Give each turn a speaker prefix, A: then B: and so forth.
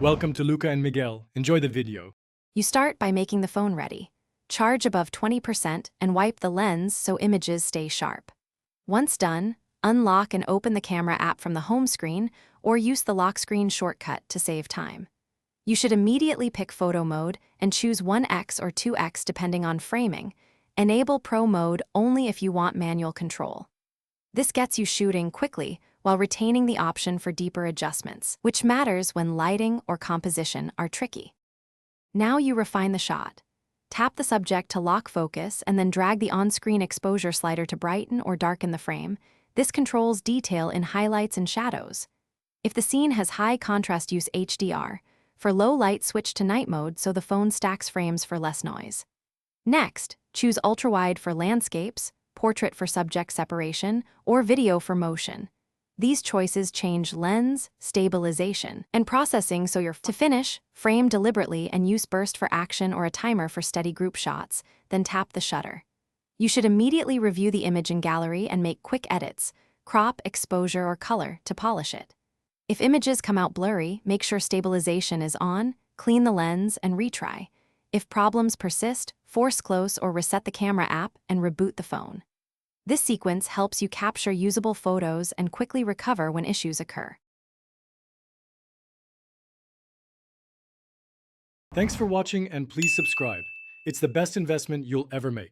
A: Welcome to Luca and Miguel. Enjoy the video.
B: You start by making the phone ready. Charge above 20% and wipe the lens so images stay sharp. Once done, unlock and open the camera app from the home screen or use the lock screen shortcut to save time. You should immediately pick photo mode and choose 1x or 2x depending on framing. Enable Pro mode only if you want manual control. This gets you shooting quickly while retaining the option for deeper adjustments, which matters when lighting or composition are tricky. Now you refine the shot. Tap the subject to lock focus and then drag the on-screen exposure slider to brighten or darken the frame. This controls detail in highlights and shadows. If the scene has high contrast, use HDR. For low light, switch to night mode so the phone stacks frames for less noise. Next, choose ultra-wide for landscapes, portrait for subject separation, or video for motion. These choices change lens, stabilization, and processing so you're to finish, frame deliberately and use burst for action or a timer for steady group shots, then tap the shutter. You should immediately review the image in gallery and make quick edits, crop, exposure, or color to polish it. If images come out blurry, make sure stabilization is on, clean the lens, and retry. If problems persist, force close or reset the camera app and reboot the phone. This sequence helps you capture usable photos and quickly recover when issues occur.
A: Thanks for watching and please subscribe. It's the best investment you'll ever make.